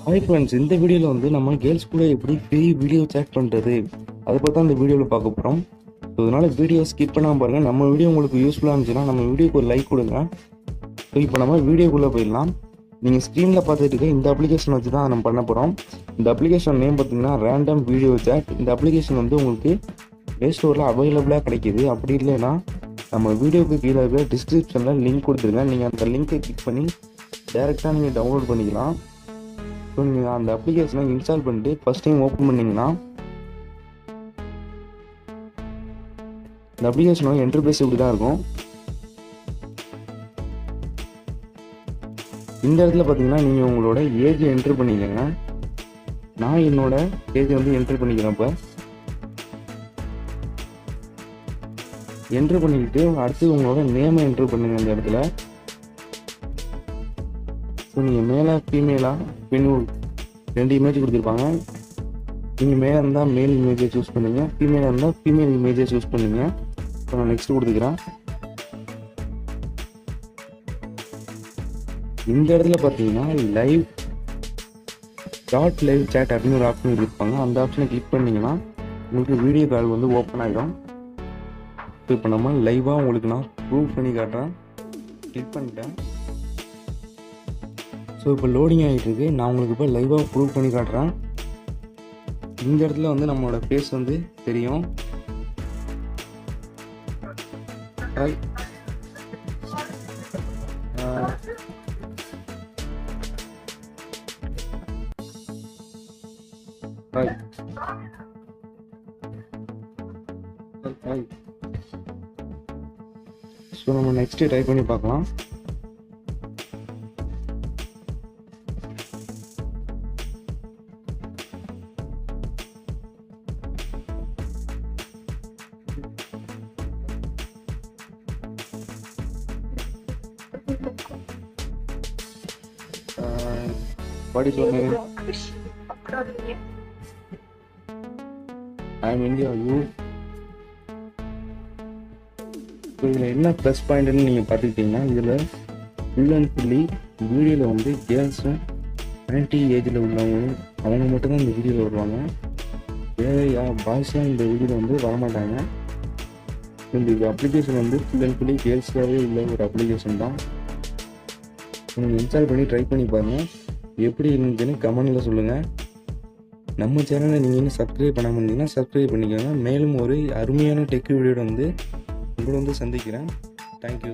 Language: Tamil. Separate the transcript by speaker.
Speaker 1: ஹாய் ஃப்ரெண்ட்ஸ், இந்த வீடியோவில் வந்து நம்ம கேர்ள்ஸ் கூட எப்படி ஃப்ரீ வீடியோ சேட் பண்ணுறது அதை பற்றி தான் இந்த வீடியோவில் பார்க்க போகிறோம். ஸோ அதனால் வீடியோ ஸ்கிப் பண்ணாமல் பாருங்கள். நம்ம வீடியோ உங்களுக்கு யூஸ்ஃபுல்லாக இருந்துச்சுன்னா நம்ம வீடியோக்கு ஒரு லைக் கொடுங்க. ஸோ இப்போ நம்ம வீடியோக்குள்ளே போயிடலாம். நீங்கள் ஸ்க்ரீனில் பார்த்துட்டு இருக்க இந்த அப்ளிகேஷன் வச்சு தான் நம்ம பண்ண போகிறோம். இந்த அப்ளிகேஷன் நேம் பார்த்தீங்கன்னா ரேண்டம் வீடியோ சேட். இந்த அப்ளிகேஷன் வந்து உங்களுக்கு ப்ளே ஸ்டோரில் அவைலபிளாக கிடைக்கிது. அப்படி இல்லைன்னா நம்ம வீடியோக்கு கீழே இருக்கிற டிஸ்கிரிப்ஷனில் லிங்க் கொடுத்துருங்க. நீங்கள் அந்த லிங்க்கை கிளிக் பண்ணி டேரெக்டாக நீங்கள் டவுன்லோட் பண்ணிக்கலாம். ஸோ நீங்கள் அந்த அப்ளிகேஷனை இன்ஸ்டால் பண்ணிட்டு ஃபஸ்ட் டைம் ஓப்பன் பண்ணிங்கன்னா இந்த அப்ளிகேஷனோட இன்டர்ஃபேஸ் இப்படி தான் இருக்கும். இந்த இடத்துல பார்த்தீங்கன்னா நீங்கள் உங்களோட ஏஜை என்ட்ரு பண்ணிக்கோங்க. நான் என்னோட ஏஜை வந்து என்ட்ரு பண்ணிக்கிறேன். இப்போ என்ட்ரு பண்ணிக்கிட்டு அடுத்து உங்களோட நேமை என்ட்ரு பண்ணுங்க. இந்த இடத்துல ஸோ நீங்கள் மேலே ஃபீமேலாக பெண் ரெண்டு இமேஜ் கொடுத்துருப்பாங்க. நீங்கள் மேலே இருந்தால் மேல் இமேஜை சூஸ் பண்ணுங்க, ஃபீமேலாக இருந்தால் ஃபீமேல் இமேஜை சூஸ் பண்ணுங்க. ஸோ நான் நெக்ஸ்ட் கொடுத்துக்கிறேன். இந்த இடத்துல பார்த்தீங்கன்னா லைவ் சேட் அப்படின்னு ஒரு ஆப்ஷன் கொடுத்துருப்பாங்க. அந்த ஆப்ஷனை கிளிக் பண்ணிங்கன்னா உங்களுக்கு வீடியோ கால் வந்து ஓப்பன் ஆகிடும். ஸோ இப்போ நம்ம லைவாக உங்களுக்கு நான் ப்ரூவ் பண்ணி காட்டுறேன். கிளிக் பண்ணிட்டேன். ஸோ இப்போ லோடிங் ஆகிட்டு இருக்கு. நான் உங்களுக்கு இப்போ லைவாக ப்ரூவ் பண்ணி காட்டுறேன். இந்த இடத்துல வந்து நம்மளோட ஃபேஸ் வந்து தெரியும். Hi hi hi. ஸோ நம்ம நெக்ஸ்ட்டு ட்ரை பண்ணி பார்க்கலாம். What is your name? I am India. You? So இதில் என்ன ப்ளஸ் பாயிண்ட்னு நீங்கள் பார்த்துக்கிட்டிங்கன்னா இதில் ஃபுல் அண்ட் ஃபுல்லி வீடியோவில் வந்து கேர்ள்ஸும் 90 ஏஜில் உள்ளவங்க அவங்க மட்டும்தான் இந்த வீடியோவில் வருவாங்க. வேறு பாய்ஸ்லாம் இந்த வீடியோவில் வந்து வரமாட்டாங்க. இந்த அப்ளிகேஷன் வந்து ஃபுல் அண்ட் ஃபுல்லி கேர்ள்ஸ்க்காகவே உள்ள ஒரு அப்ளிகேஷன் தான். நீங்கள் இன்ஸ்டால் பண்ணி ட்ரை பண்ணி பாருங்கள். எப்படி இருந்துச்சுன்னு கமெண்டில் சொல்லுங்கள். நம்ம சேனலை நீங்கள் இன்னும் சப்ஸ்கிரைப் பண்ணாமல் இருந்தீங்கன்னா சப்ஸ்கிரைப் பண்ணிக்கோங்க. மேலும் ஒரு அருமையான டெக் வீடியோட வந்து உங்களை வந்து சந்திக்கிறேன். தேங்க்யூ.